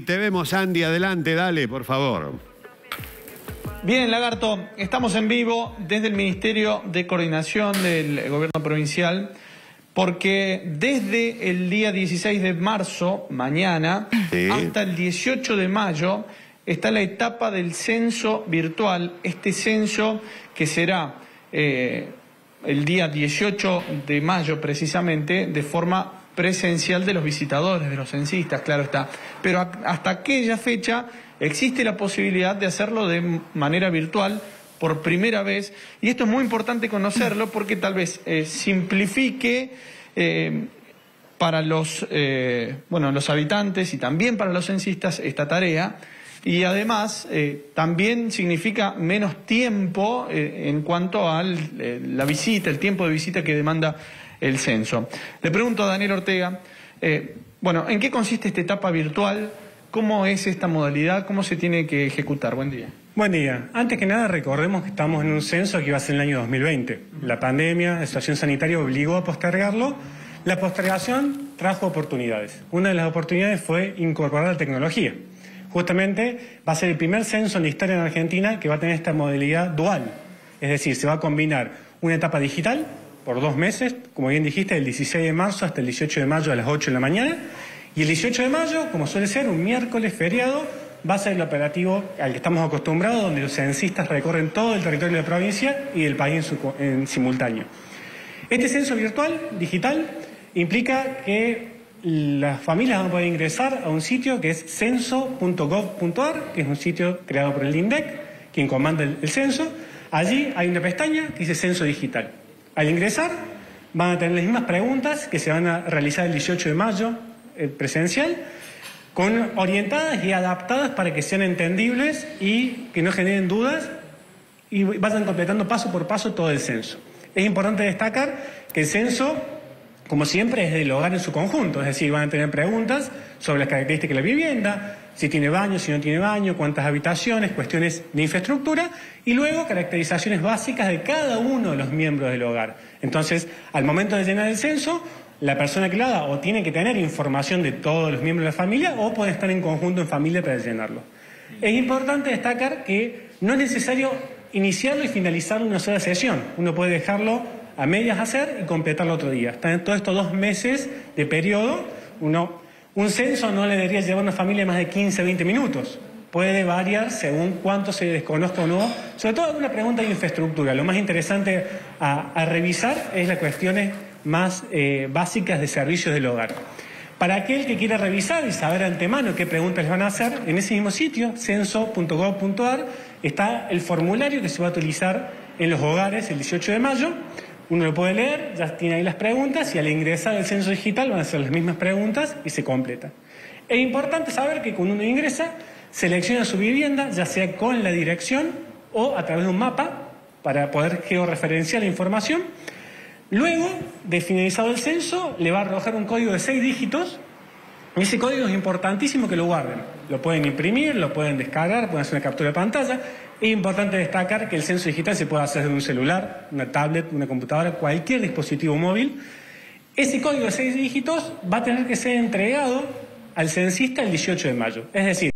te vemos, Andy, adelante, dale, por favor. Bien, Lagarto, estamos en vivo desde el Ministerio de Coordinación del Gobierno Provincial, porque desde el día 16 de marzo, mañana, hasta el 18 de mayo, está la etapa del censo virtual, este censo que será el día 18 de mayo precisamente, de forma presencial de los visitadores, de los censistas, claro está. Pero hasta aquella fecha existe la posibilidad de hacerlo de manera virtual por primera vez, y esto es muy importante conocerlo porque tal vez simplifique para los habitantes y también para los censistas esta tarea, y además también significa menos tiempo en cuanto a la visita, el tiempo de visita que demanda el censo. Le pregunto a Daniel Ortega, ¿en qué consiste esta etapa virtual? ¿Cómo es esta modalidad? ¿Cómo se tiene que ejecutar? Buen día. Buen día. Antes que nada, recordemos que estamos en un censo que iba a ser en el año 2020. La pandemia, la situación sanitaria obligó a postergarlo. La postergación trajo oportunidades. Una de las oportunidades fue incorporar la tecnología. Justamente va a ser el primer censo en la historia en Argentina que va a tener esta modalidad dual. Es decir, se va a combinar una etapa digital por 2 meses, como bien dijiste, del 16 de marzo hasta el 18 de mayo a las 8 de la mañana. Y el 18 de mayo, como suele ser, un miércoles feriado, va a ser el operativo al que estamos acostumbrados, donde los censistas recorren todo el territorio de la provincia y del país en simultáneo. Este censo virtual, digital, implica que las familias van a poder ingresar a un sitio que es censo.gov.ar, que es un sitio creado por el INDEC, quien comanda el censo. Allí hay una pestaña que dice Censo Digital. Al ingresar, van a tener las mismas preguntas que se van a realizar el 18 de mayo, presencial, orientadas y adaptadas para que sean entendibles y que no generen dudas y vayan completando paso por paso todo el censo. Es importante destacar que el censo, como siempre, es del hogar en su conjunto, es decir, van a tener preguntas sobre las características de la vivienda, si tiene baño, si no tiene baño, cuántas habitaciones, cuestiones de infraestructura y luego caracterizaciones básicas de cada uno de los miembros del hogar. Entonces, al momento de llenar el censo, la persona que lo haga o tiene que tener información de todos los miembros de la familia o puede estar en conjunto en familia para llenarlo. Es importante destacar que no es necesario iniciarlo y finalizarlo en una sola sesión. Uno puede dejarlo a medias hacer y completarlo otro día. Están en todos estos 2 meses de periodo. Un censo no le debería llevar a una familia más de 15 a 20 minutos. Puede variar según cuánto se desconozca o no. Sobre todo alguna pregunta de infraestructura. Lo más interesante a revisar es las cuestiones más básicas de servicios del hogar. Para aquel que quiera revisar y saber de antemano qué preguntas les van a hacer, en ese mismo sitio, censo.gov.ar, está el formulario que se va a utilizar en los hogares el 18 de mayo. Uno lo puede leer, ya tiene ahí las preguntas y al ingresar al censo digital van a ser las mismas preguntas y se completan. Es importante saber que cuando uno ingresa, selecciona su vivienda, ya sea con la dirección o a través de un mapa para poder georreferenciar la información. Luego de finalizado el censo, le va a arrojar un código de 6 dígitos. Y ese código es importantísimo que lo guarden. Lo pueden imprimir, lo pueden descargar, pueden hacer una captura de pantalla. Es importante destacar que el censo digital se puede hacer desde un celular, una tablet, una computadora, cualquier dispositivo móvil. Ese código de 6 dígitos va a tener que ser entregado al censista el 18 de mayo. Es decir,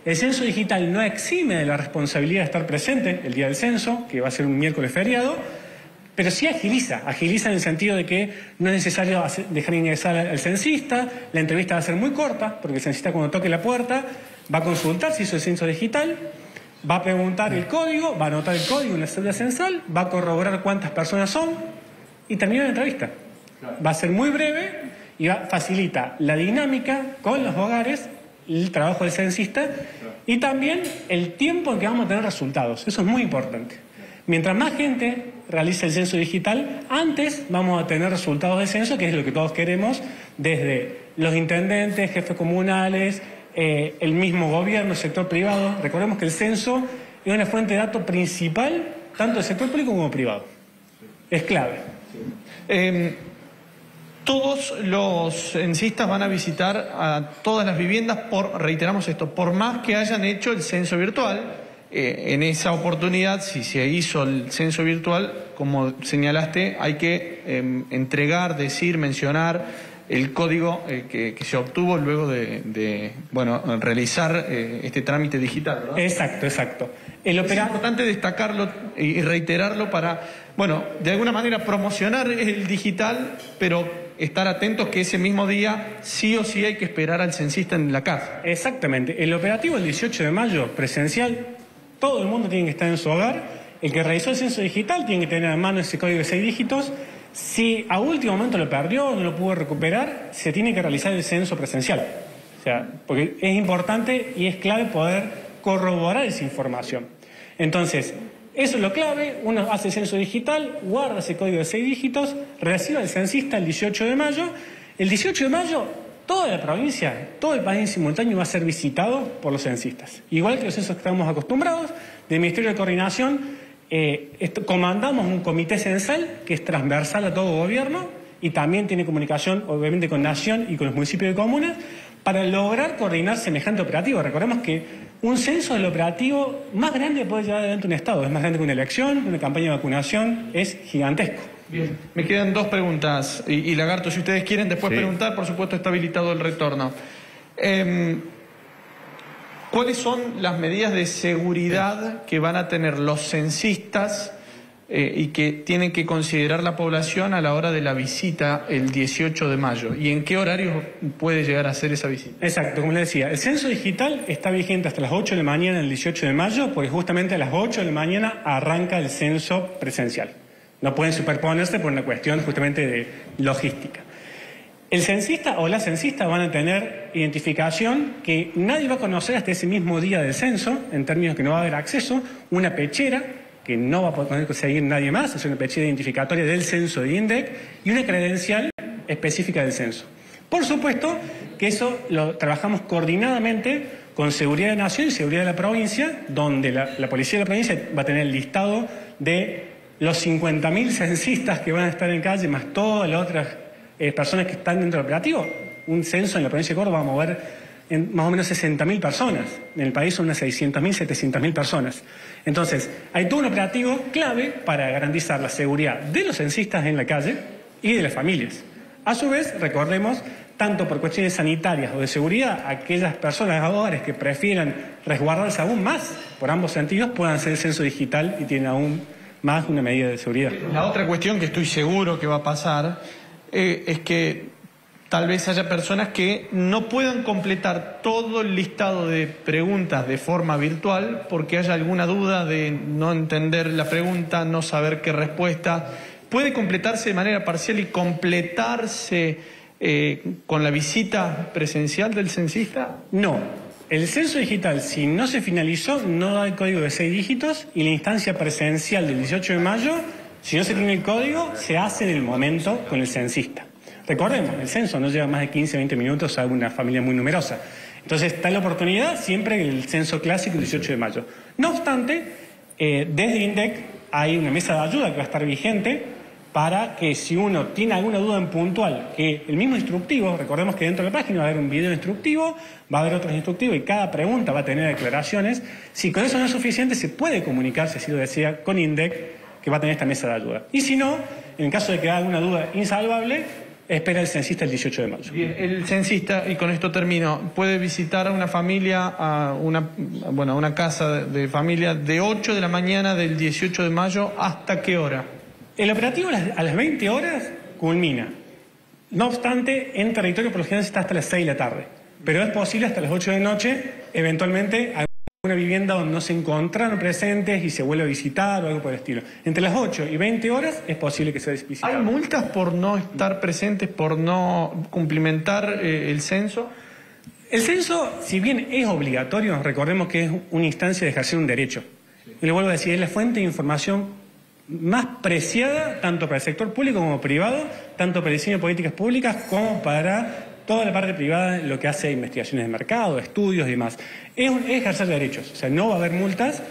el censo digital no exime de la responsabilidad de estar presente el día del censo, que va a ser un miércoles feriado, pero sí agiliza en el sentido de que no es necesario dejar ingresar al censista, la entrevista va a ser muy corta, porque el censista cuando toque la puerta va a consultar si hizo el censo digital, va a preguntar el código, va a anotar el código en la cédula censal, va a corroborar cuántas personas son y termina la entrevista. Va a ser muy breve y facilita la dinámica con los hogares, el trabajo del censista y también el tiempo en que vamos a tener resultados. Eso es muy importante. Mientras más gente realice el censo digital, antes vamos a tener resultados de censo, que es lo que todos queremos, desde los intendentes, jefes comunales, el mismo gobierno, el sector privado. Recordemos que el censo es una fuente de datos principal, tanto del sector público como privado. Es clave. Todos los censistas van a visitar a todas las viviendas reiteramos esto, por más que hayan hecho el censo virtual. En esa oportunidad, si se hizo el censo virtual, como señalaste, hay que entregar, decir, mencionar el código que se obtuvo luego de realizar este trámite digital, ¿verdad? Exacto, exacto. Es importante destacarlo y reiterarlo para, de alguna manera promocionar el digital, pero estar atentos que ese mismo día sí o sí hay que esperar al censista en la casa. Exactamente. El operativo el 18 de mayo, presencial, todo el mundo tiene que estar en su hogar. El que realizó el censo digital tiene que tener a mano ese código de 6 dígitos. Si a último momento lo perdió o no lo pudo recuperar, se tiene que realizar el censo presencial. O sea, porque es importante y es clave poder corroborar esa información. Entonces, eso es lo clave. Uno hace el censo digital, guarda ese código de 6 dígitos, recibe al censista el 18 de mayo. El 18 de mayo, toda la provincia, todo el país en simultáneo va a ser visitado por los censistas. Igual que los censos que estamos acostumbrados, del Ministerio de Coordinación, comandamos un comité censal que es transversal a todo gobierno y también tiene comunicación, obviamente, con Nación y con los municipios y comunas para lograr coordinar semejante operativo. Recordemos que un censo es el operativo más grande que puede llevar adelante un Estado. Es más grande que una elección, una campaña de vacunación, es gigantesco. Bien, me quedan dos preguntas. Y Lagarto, si ustedes quieren después preguntar, por supuesto está habilitado el retorno. ¿Cuáles son las medidas de seguridad que van a tener los censistas y que tienen que considerar la población a la hora de la visita el 18 de mayo? ¿Y en qué horario puede llegar a hacer esa visita? Exacto, como les decía, el censo digital está vigente hasta las 8 de la mañana el 18 de mayo, porque justamente a las 8 de la mañana arranca el censo presencial. No pueden superponerse por una cuestión justamente de logística. El censista o la censista van a tener identificación que nadie va a conocer hasta ese mismo día del censo, en términos que no va a haber acceso, una pechera que no va a poder conseguir nadie más, es una pechera identificatoria del censo de INDEC, y una credencial específica del censo. Por supuesto que eso lo trabajamos coordinadamente con Seguridad de Nación y Seguridad de la provincia, donde la Policía de la provincia va a tener el listado de los 50.000 censistas que van a estar en calle, más todas las otras personas que están dentro del operativo. Un censo en la provincia de Córdoba va a mover más o menos 60.000 personas. En el país son unas 600.000, 700.000 personas. Entonces, hay todo un operativo clave para garantizar la seguridad de los censistas en la calle y de las familias. A su vez, recordemos, tanto por cuestiones sanitarias o de seguridad, aquellas personas, hogares que prefieran resguardarse aún más por ambos sentidos, puedan hacer el censo digital y tienen aún más una medida de seguridad. La otra cuestión que estoy seguro que va a pasar es que tal vez haya personas que no puedan completar todo el listado de preguntas de forma virtual porque haya alguna duda de no entender la pregunta, no saber qué respuesta. ¿Puede completarse de manera parcial y completarse con la visita presencial del censista? No. El censo digital, si no se finalizó, no da el código de 6 dígitos y la instancia presencial del 18 de mayo, si no se tiene el código, se hace en el momento con el censista. Recordemos, el censo no lleva más de 15, 20 minutos a una familia muy numerosa. Entonces está la oportunidad siempre el censo clásico el 18 de mayo. No obstante, desde INDEC hay una mesa de ayuda que va a estar vigente para que si uno tiene alguna duda en puntual, que el mismo instructivo, recordemos que dentro de la página va a haber un video instructivo, va a haber otros instructivos y cada pregunta va a tener declaraciones. Si con eso no es suficiente, se puede comunicar, si así lo decía, con INDEC, que va a tener esta mesa de ayuda. Y si no, en caso de que haya alguna duda insalvable, espera el censista el 18 de mayo. Bien, el censista, y con esto termino, puede visitar a una familia, a una casa de familia de 8 de la mañana del 18 de mayo, ¿hasta qué hora? El operativo a las 20 horas culmina. No obstante, en territorio por lo general está hasta las 6 de la tarde. Pero es posible hasta las 8 de la noche, eventualmente, una vivienda donde no se encontraron presentes y se vuelve a visitar o algo por el estilo. Entre las 8 y 20 horas es posible que sea visitado. ¿Hay multas por no estar presentes, por no cumplimentar el censo? El censo, si bien es obligatorio, recordemos que es una instancia de ejercer un derecho. Y le vuelvo a decir, es la fuente de información más preciada tanto para el sector público como privado, tanto para el diseño de políticas públicas como para toda la parte privada, lo que hace investigaciones de mercado, estudios y demás. Es ejercer derechos, o sea, no va a haber multas.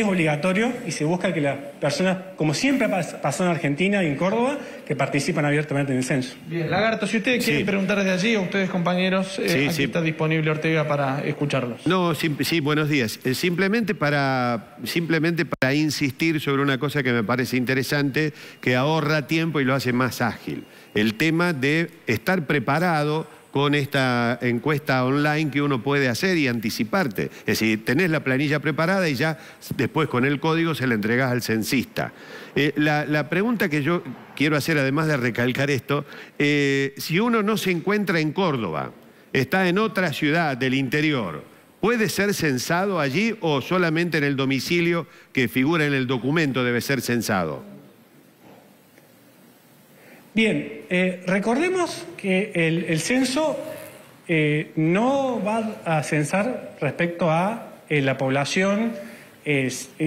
es obligatorio y se busca que las personas, como siempre pasó en Argentina y en Córdoba, que participan abiertamente en el censo. Bien, Lagarto, si ustedes quieren preguntar desde allí, o ustedes, compañeros, aquí está disponible Ortega para escucharlos. No, sí, buenos días. Simplemente para insistir sobre una cosa que me parece interesante, que ahorra tiempo y lo hace más ágil. El tema de estar preparado con esta encuesta online que uno puede hacer y anticiparte. Es decir, tenés la planilla preparada y ya después con el código se la entregás al censista. La pregunta que yo quiero hacer, además de recalcar esto, si uno no se encuentra en Córdoba, está en otra ciudad del interior, ¿puede ser censado allí o solamente en el domicilio que figura en el documento debe ser censado? Bien, recordemos que el censo no va a censar respecto a la población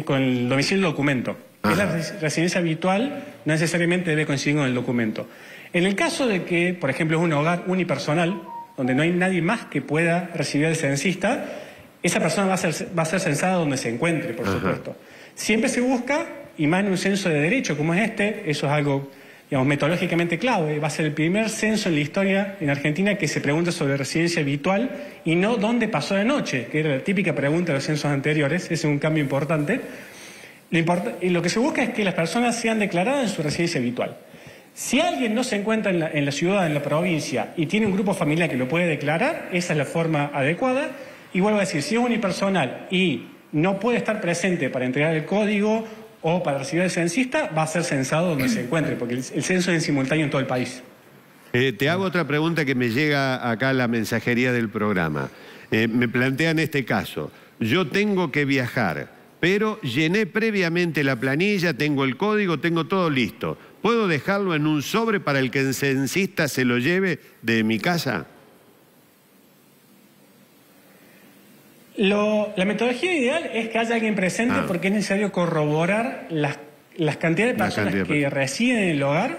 con el domicilio del documento. Es la residencia habitual, no necesariamente debe coincidir con el documento. En el caso de que, por ejemplo, es un hogar unipersonal, donde no hay nadie más que pueda recibir al censista, esa persona va a ser censada donde se encuentre, por supuesto. Siempre se busca, y más en un censo de derecho como es este, eso es algo, digamos, metodológicamente clave. Va a ser el primer censo en la historia en Argentina que se pregunta sobre residencia habitual y no dónde pasó la noche, que era la típica pregunta de los censos anteriores. Ese es un cambio importante. Y lo que se busca es que las personas sean declaradas en su residencia habitual. Si alguien no se encuentra en la ciudad, en la provincia, y tiene un grupo familiar que lo puede declarar, esa es la forma adecuada. Y vuelvo a decir, si es unipersonal y no puede estar presente para entregar el código o para recibir al censista, va a ser censado donde se encuentre, porque el censo es en simultáneo en todo el país. Te hago otra pregunta que me llega acá a la mensajería del programa. Me plantean este caso. Yo tengo que viajar, pero llené previamente la planilla, tengo el código, tengo todo listo. ¿Puedo dejarlo en un sobre para el que el censista se lo lleve de mi casa? La metodología ideal es que haya alguien presente porque es necesario corroborar las cantidades de personas que residen en el hogar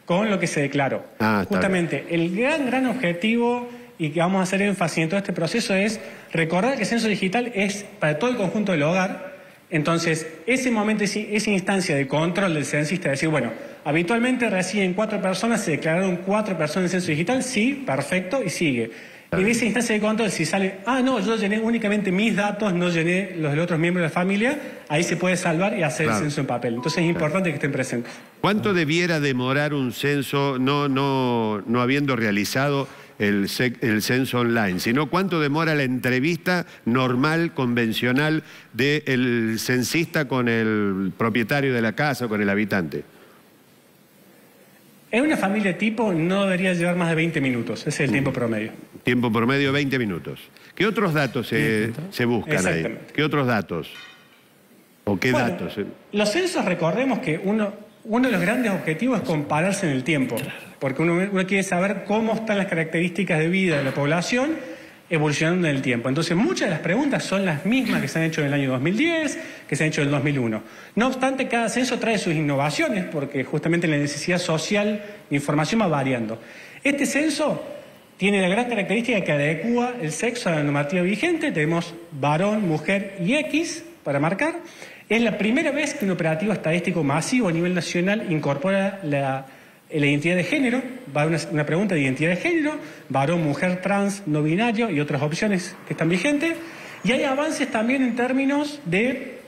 con lo que se declaró. Justamente, el gran objetivo y que vamos a hacer énfasis en todo este proceso es recordar que el censo digital es para todo el conjunto del hogar. Entonces, ese momento, esa instancia de control del censista, decir, bueno, habitualmente residen 4 personas, se declararon 4 personas en el censo digital, sí, perfecto, y sigue. Y en esa instancia de control, si sale, no, yo llené únicamente mis datos, no llené los de los otros miembros de la familia, ahí se puede salvar y hacer el censo en papel. Entonces es importante que estén presentes. ¿Cuánto debiera demorar un censo no habiendo realizado el censo online, sino cuánto demora la entrevista normal, convencional del censista con el propietario de la casa o con el habitante? En una familia tipo no debería llevar más de 20 minutos, ese es el tiempo promedio. Tiempo promedio 20 minutos. ¿Qué otros datos se buscan ahí? ¿Qué otros datos? ¿O qué datos? Los censos, recordemos que uno de los grandes objetivos es compararse en el tiempo, porque uno quiere saber cómo están las características de vida de la población evolucionando en el tiempo. Entonces, muchas de las preguntas son las mismas que se han hecho en el año 2010, que se han hecho en el 2001. No obstante, cada censo trae sus innovaciones, porque justamente la necesidad social de información va variando. Este censo tiene la gran característica que adecua el sexo a la normativa vigente. Tenemos varón, mujer y X para marcar. Es la primera vez que un operativo estadístico masivo a nivel nacional incorpora la identidad de género. Va a haber una pregunta de identidad de género, varón, mujer, trans, no binario y otras opciones que están vigentes. Y hay avances también en términos de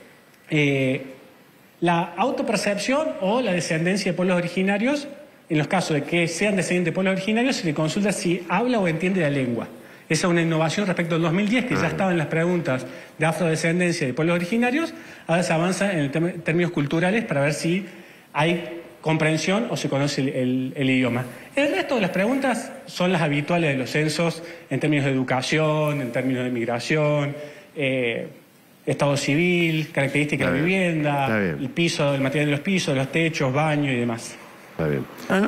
la autopercepción o la descendencia de pueblos originarios. En los casos de que sean descendientes de pueblos originarios, se le consulta si habla o entiende la lengua. Esa es una innovación respecto al 2010, que ya estaba en las preguntas de afrodescendencia de pueblos originarios. Ahora se avanza en términos culturales para ver si hay comprensión o se conoce el idioma. El resto de las preguntas son las habituales de los censos en términos de educación, en términos de migración, estado civil, características de la vivienda, el piso, el material de los pisos, los techos, baño y demás. Está bien.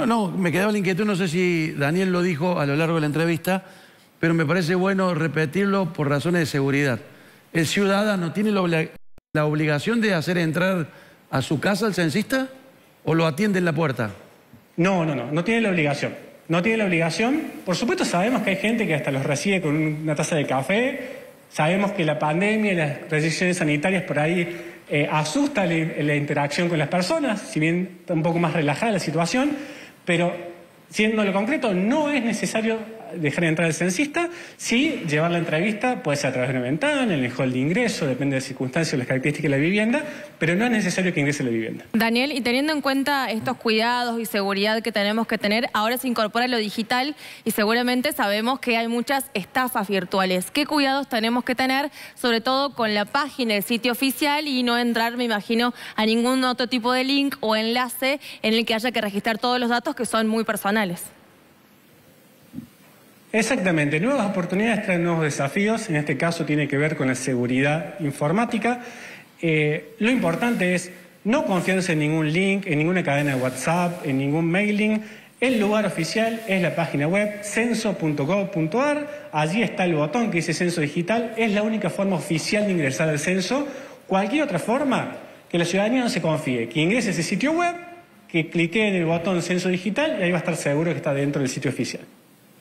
No, me quedaba la inquietud, no sé si Daniel lo dijo a lo largo de la entrevista, pero me parece bueno repetirlo por razones de seguridad. ¿El ciudadano tiene la obligación de hacer entrar a su casa al censista o lo atiende en la puerta? No tiene la obligación. No tiene la obligación. Por supuesto sabemos que hay gente que hasta los recibe con una taza de café. Sabemos que la pandemia y las restricciones sanitarias por ahí asusta la interacción con las personas, si bien está un poco más relajada la situación, pero siendo lo concreto, no es necesario dejar entrar al censista. Sí, llevar la entrevista puede ser a través de una ventana, en el hall de ingreso, depende de las circunstancias o las características de la vivienda, pero no es necesario que ingrese a la vivienda. Daniel, y teniendo en cuenta estos cuidados y seguridad que tenemos que tener, ahora se incorpora lo digital y seguramente sabemos que hay muchas estafas virtuales. ¿Qué cuidados tenemos que tener, sobre todo con la página, el sitio oficial, y no entrar, me imagino, a ningún otro tipo de link o enlace en el que haya que registrar todos los datos que son muy personales? Exactamente, nuevas oportunidades traen nuevos desafíos, en este caso tiene que ver con la seguridad informática. Lo importante es no confiarse en ningún link, en ninguna cadena de WhatsApp, en ningún mailing. El lugar oficial es la página web censo.gov.ar, allí está el botón que dice censo digital, es la única forma oficial de ingresar al censo. Cualquier otra forma, que la ciudadanía no se confíe, que ingrese a ese sitio web, que clique en el botón censo digital y ahí va a estar seguro que está dentro del sitio oficial.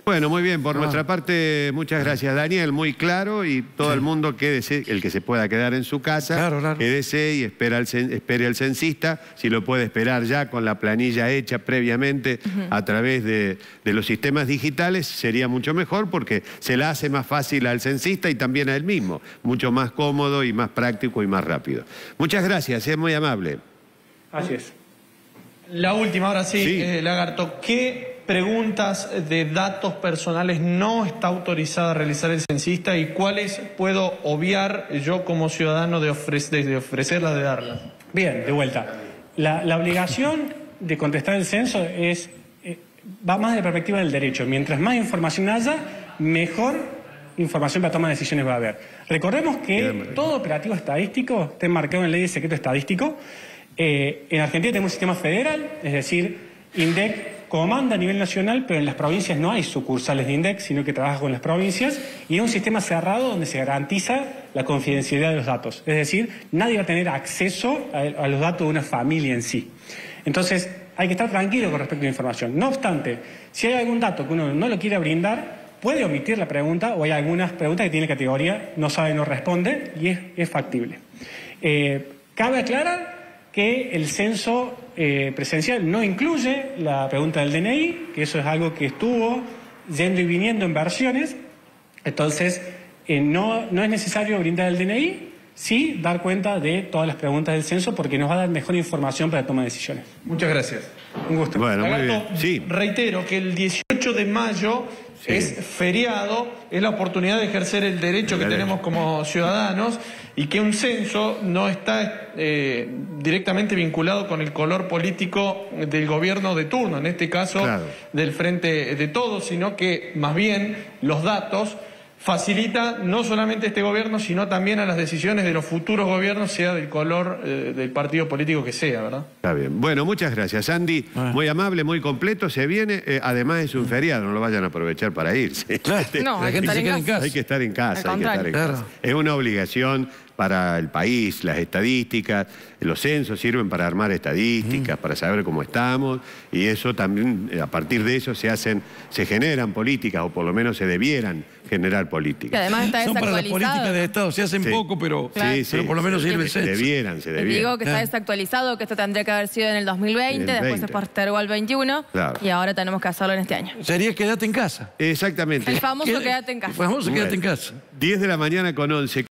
Bueno, muy bien. Por nuestra parte, muchas gracias, Daniel. Muy claro, y todo el mundo quédese, el que se pueda quedar en su casa, quédese y espere al censista. Si lo puede esperar ya con la planilla hecha previamente a través de los sistemas digitales, sería mucho mejor porque se la hace más fácil al censista y también a él mismo. Mucho más cómodo y más práctico y más rápido. Muchas gracias, es muy amable. Así es. La última, ahora sí. Lagarto, ¿qué preguntas de datos personales no está autorizada a realizar el censista y cuáles puedo obviar yo como ciudadano de ofrecerlas, de darlas? Bien, de vuelta. La obligación de contestar el censo va más de la perspectiva del derecho. Mientras más información haya, mejor información para tomar decisiones va a haber. Recordemos que todo operativo estadístico está enmarcado en ley de secreto estadístico. En Argentina tenemos un sistema federal, es decir, INDEC comanda a nivel nacional, pero en las provincias no hay sucursales de INDEC, sino que trabaja con las provincias, y es un sistema cerrado donde se garantiza la confidencialidad de los datos. Es decir, nadie va a tener acceso a los datos de una familia en sí. Entonces, hay que estar tranquilo con respecto a la información. No obstante, si hay algún dato que uno no lo quiere brindar, puede omitir la pregunta, o hay algunas preguntas que tienen categoría no sabe, no responde, y es factible. Cabe aclarar que el censo presencial no incluye la pregunta del DNI, que eso es algo que estuvo yendo y viniendo en versiones. Entonces, no es necesario brindar el DNI, sí dar cuenta de todas las preguntas del censo porque nos va a dar mejor información para tomar decisiones. Muchas gracias. Un gusto. Bueno, muy bien. Lagarto, Sí. reitero que el 18 de mayo es feriado, es la oportunidad de ejercer el derecho que tenemos como ciudadanos y que un censo no está directamente vinculado con el color político del gobierno de turno, en este caso del Frente de Todos, sino que más bien los datos facilitan no solamente este gobierno, sino también a las decisiones de los futuros gobiernos, sea del color del partido político que sea, ¿verdad? Está bien. Bueno, muchas gracias, Andy. Muy amable, muy completo. Se viene, además es un feriado, no lo vayan a aprovechar para irse. No, hay que estar en casa. Hay que estar en casa, hay que estar en casa. Es una obligación para el país, las estadísticas, los censos sirven para armar estadísticas, para saber cómo estamos, y eso también, a partir de eso se generan políticas, o por lo menos se debieran generar políticas. Que además está Son para las desactualizado. políticas de Estado, se hacen poco, pero, pero por lo menos sirve el censo. Se debieran. Digo que está desactualizado, que esto tendría que haber sido en el 2020, después se postergó al 21, y ahora tenemos que hacerlo en este año. Sería quédate en casa. Exactamente. El famoso quédate en casa. El famoso quédate en casa. 10 de la mañana con 11.